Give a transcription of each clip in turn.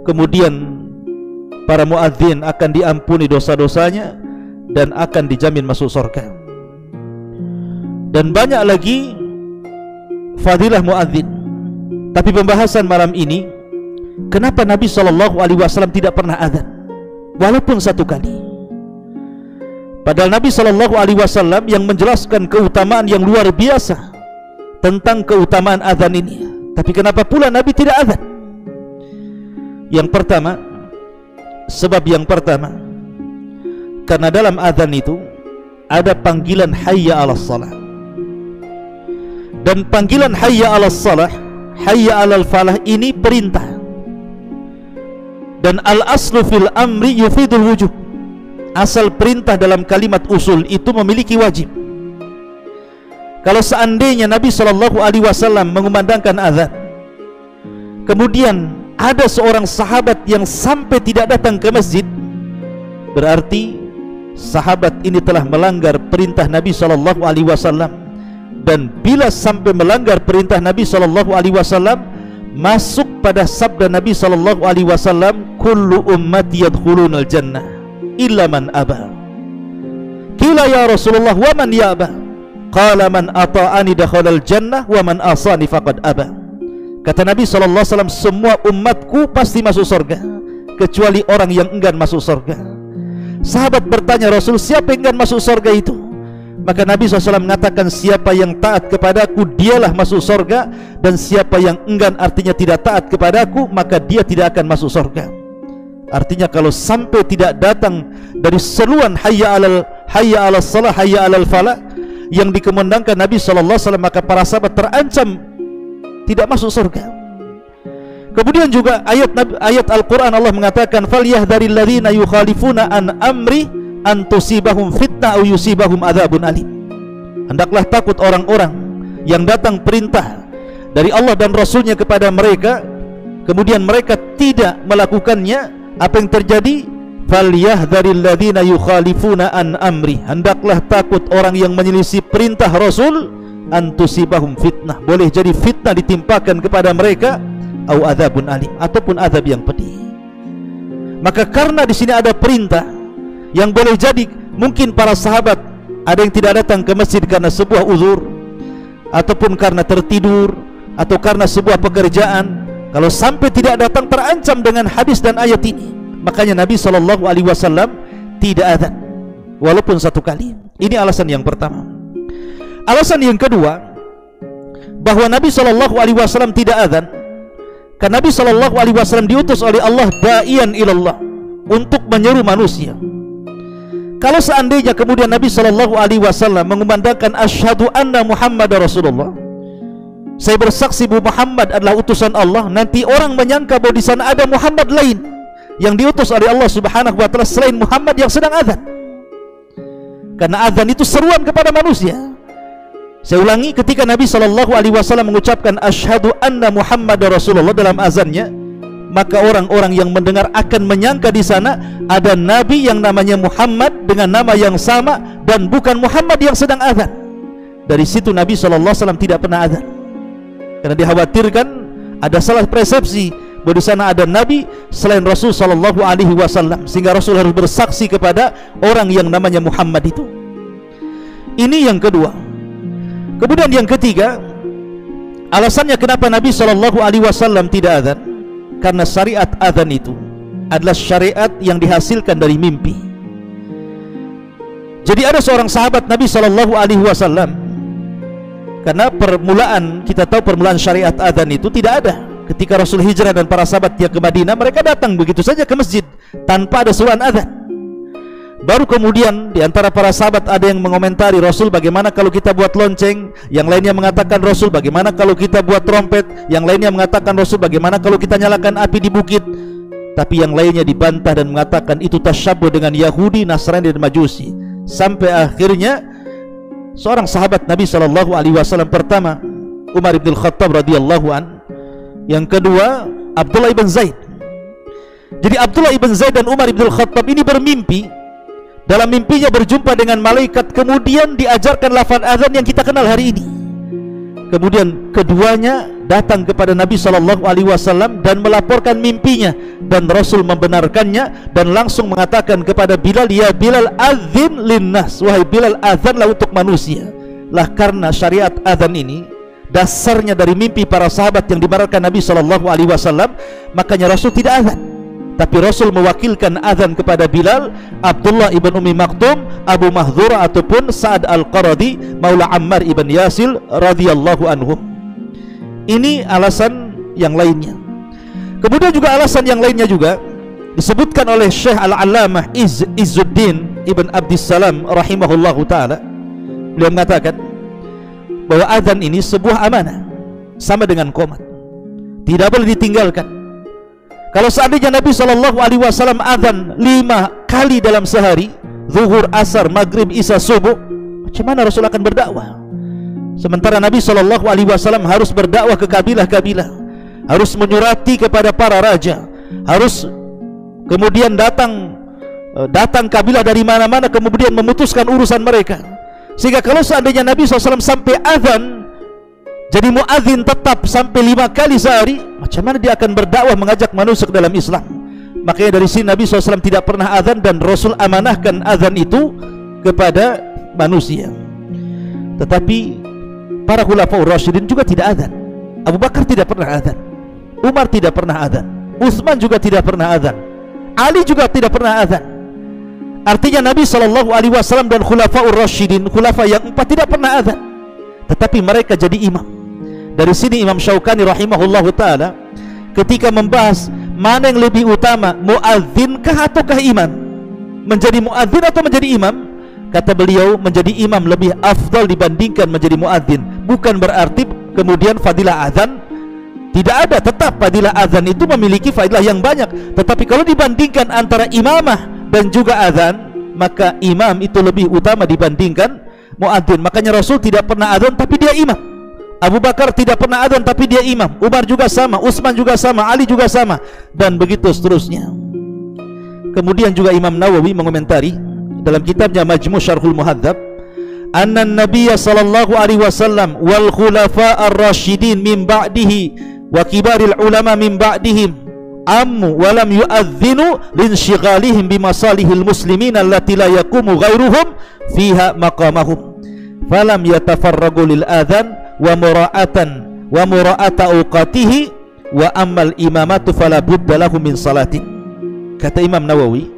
kemudian para muadzin akan diampuni dosa-dosanya dan akan dijamin masuk surga. Dan banyak lagi fadilah muadzin. Tapi pembahasan malam ini, kenapa Nabi SAW tidak pernah azan walaupun satu kali? Padahal Nabi SAW yang menjelaskan keutamaan yang luar biasa tentang keutamaan azan ini. Tapi kenapa pula Nabi tidak azan? Yang pertama, sebab yang pertama, karena dalam azan itu ada panggilan hayya 'alas shalah. Dan panggilan hayya 'alas shalah, hayya 'alal falah ini perintah. Dan al-aslu fil amri yufidul wujub. Asal perintah dalam kalimat usul itu memiliki wajib. Kalau seandainya Nabi SAW mengumandangkan azan, kemudian ada seorang sahabat yang sampai tidak datang ke masjid, berarti sahabat ini telah melanggar perintah Nabi SAW. Dan bila sampai melanggar perintah Nabi SAW, masuk pada sabda Nabi SAW, kullu ummati yadkhulunal jannah illa man aba. Qila ya Rasulullah wa man ya'ba? Qala man ata'ani dakhalal jannah wa man asani faqad aba. Kata Nabi SAW, semua umatku pasti masuk surga kecuali orang yang enggan masuk surga. Sahabat bertanya, Rasul, siapa yang enggan masuk surga itu? Maka Nabi SAW mengatakan, siapa yang taat kepadaku dialah masuk surga, dan siapa yang enggan artinya tidak taat kepadaku, maka dia tidak akan masuk surga. Artinya kalau sampai tidak datang dari seruan hayya 'alas shalah, hayya 'alal falah yang dikumandangkan Nabi SAW, maka para sahabat terancam tidak masuk surga. Kemudian juga ayat Al-Quran Allah mengatakan, falyahdharil ladzina yukhalifuna an amri an tusibahum fitnah aw yusibahum adzabun alim. Hendaklah takut orang-orang yang datang perintah dari Allah dan Rasulnya kepada mereka, kemudian mereka tidak melakukannya. Apa yang terjadi? Falyahdharil ladzina yukhalifuna an amri. Hendaklah takut orang yang menyelisih perintah Rasul, an tusibahum fitnah, boleh jadi fitnah ditimpakan kepada mereka, au adzabun alim, ataupun azab yang pedih. Maka karena di sini ada perintah yang boleh jadi mungkin para sahabat ada yang tidak datang ke masjid karena sebuah uzur, ataupun karena tertidur, atau karena sebuah pekerjaan. Kalau sampai tidak datang terancam dengan hadis dan ayat ini. Makanya Nabi SAW tidak azan walaupun satu kali. Ini alasan yang pertama. Alasan yang kedua, bahwa Nabi SAW tidak azan karena Nabi SAW diutus oleh Allah da'iyan ilallah, untuk menyeru manusia. Kalau seandainya kemudian Nabi SAW mengumandangkan asyhadu anna Muhammadar Rasulullah, saya bersaksi bahwa Muhammad adalah utusan Allah, nanti orang menyangka bahwa di sana ada Muhammad lain yang diutus oleh Allah Subhanahu wa taala selain Muhammad yang sedang azan. Karena azan itu seruan kepada manusia. Saya ulangi, ketika Nabi SAW mengucapkan asyhadu anna Muhammadar Rasulullah dalam azannya, maka orang-orang yang mendengar akan menyangka di sana ada Nabi yang namanya Muhammad dengan nama yang sama, dan bukan Muhammad yang sedang azan. Dari situ Nabi SAW tidak pernah azan, karena dikhawatirkan ada salah persepsi bahwa di sana ada Nabi selain Rasul SAW, sehingga Rasul harus bersaksi kepada orang yang namanya Muhammad itu. Ini yang kedua. Kemudian yang ketiga, alasannya kenapa Nabi SAW tidak azan, karena syariat azan itu adalah syariat yang dihasilkan dari mimpi. Jadi ada seorang sahabat Nabi SAW, karena permulaan, kita tahu permulaan syariat azan itu tidak ada. Ketika Rasul hijrah dan para sahabat yang ke Madinah, mereka datang begitu saja ke masjid tanpa ada seruan azan. Baru kemudian di antara para sahabat ada yang mengomentari, Rasul, bagaimana kalau kita buat lonceng? Yang lainnya mengatakan, Rasul, bagaimana kalau kita buat trompet? Yang lainnya mengatakan, Rasul, bagaimana kalau kita nyalakan api di bukit? Tapi yang lainnya dibantah dan mengatakan itu tasyabbuh dengan Yahudi, Nasrani dan Majusi. Sampai akhirnya seorang sahabat Nabi SAW, pertama Umar bin Khattab radhiyallahu an, yang kedua Abdullah ibn Zaid. Jadi Abdullah ibn Zaid dan Umar bin Khattab ini bermimpi. Dalam mimpinya berjumpa dengan malaikat, kemudian diajarkan lafaz azan yang kita kenal hari ini. Kemudian keduanya datang kepada Nabi SAW dan melaporkan mimpinya, dan Rasul membenarkannya dan langsung mengatakan kepada Bilal, ya Bilal, adzin linnas, wahai Bilal, azanlah untuk manusia. Lah karena syariat azan ini dasarnya dari mimpi para sahabat yang dibenarkan Nabi SAW, makanya Rasul tidak azan, tapi Rasul mewakilkan azan kepada Bilal, Abdullah ibn Ummi Maktum, Abu Mahdzura ataupun Sa'ad al-Qaradi, Maula Ammar ibn Yasir radhiyallahu anhum. Ini alasan yang lainnya. Kemudian juga alasan yang lainnya juga disebutkan oleh Syekh Al-Allamah Izzuddin ibn Abdissalam rahimahullahu ta'ala. Beliau mengatakan bahwa azan ini sebuah amanah, sama dengan qomat, tidak boleh ditinggalkan. Kalau seandainya Nabi SAW azan 5 kali dalam sehari, zuhur, asar, maghrib, isya, subuh, macam mana Rasul akan berdakwah? Sementara Nabi SAW harus berdakwah ke kabilah-kabilah, harus menyurati kepada para raja, harus kemudian datang kabilah dari mana-mana, kemudian memutuskan urusan mereka. Sehingga kalau seandainya Nabi SAW sampai azan, jadi muadzin tetap sampai 5 kali sehari, macam mana dia akan berdakwah mengajak manusia ke dalam Islam? Makanya dari sini Nabi SAW tidak pernah azan, dan Rasul amanahkan azan itu kepada manusia. Tetapi para khulafaur rasyidin juga tidak azan. Abu Bakar tidak pernah azan, Umar tidak pernah azan, Utsman juga tidak pernah azan, Ali juga tidak pernah azan. Artinya Nabi SAW dan khulafaur rasyidin, khulafa yang 4, tidak pernah azan, tetapi mereka jadi imam. Dari sini Imam Syaukani rahimahullahu ta'ala ketika membahas mana yang lebih utama, muazzinkah ataukah imam, menjadi muazzin atau menjadi imam, kata beliau menjadi imam lebih afdal dibandingkan menjadi muazzin. Bukan berarti kemudian fadilah azan tidak ada, tetap fadilah azan itu memiliki fadilah yang banyak, tetapi kalau dibandingkan antara imamah dan juga azan, maka imam itu lebih utama dibandingkan muadzin. Makanya Rasul tidak pernah azan tapi dia imam, Abu Bakar tidak pernah azan tapi dia imam, Umar juga sama, Utsman juga sama, Ali juga sama, dan begitu seterusnya. Kemudian juga Imam Nawawi mengomentari dalam kitabnya Majmu' Syarhul Muhadzab, anna Nabiyya sallallahu alaihi wasallam wal khulafa ar-rasyidin min ba'dihi wa kibaril ulama min ba'dihim ammu walam yu'adzinu linshighalihim bimasalihil muslimin allati la yaqumu ghairuhum fiha maqamahum falam yatafarragu lil adhan wa mura'ata awqatihi wa ammal imamatu fala budda lahum min salatin. Kata Imam Nawawi,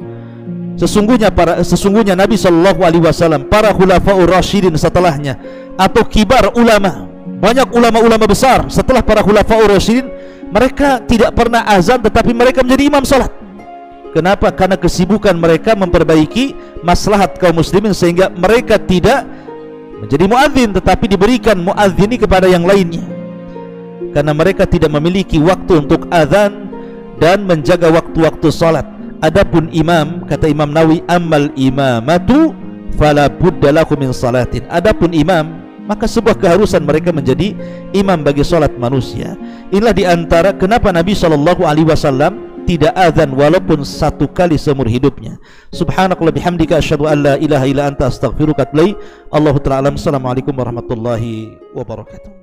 sesungguhnya Nabi SAW, para khulafaur rasyidin setelahnya, atau kibar ulama, banyak ulama-ulama besar setelah para khulafaur rasyidin, mereka tidak pernah azan tetapi mereka menjadi imam salat. Kenapa? Karena kesibukan mereka memperbaiki maslahat kaum muslimin, sehingga mereka tidak menjadi muadzin tetapi diberikan muadzini kepada yang lainnya, karena mereka tidak memiliki waktu untuk azan dan menjaga waktu-waktu salat. Adapun imam, kata Imam Nawawi, ammal imamatu fala budda lahu min salatin. Adapun imam, maka sebuah keharusan mereka menjadi imam bagi salat manusia. Inilah diantara kenapa Nabi SAW tidak azan walaupun 1 kali seumur hidupnya. Subhanakallah bihamdika asyhadu an la ilaha illa anta astaghfiruka wa atubu ilaik. Allahu ta'ala alam. Assalamualaikum warahmatullahi wabarakatuh.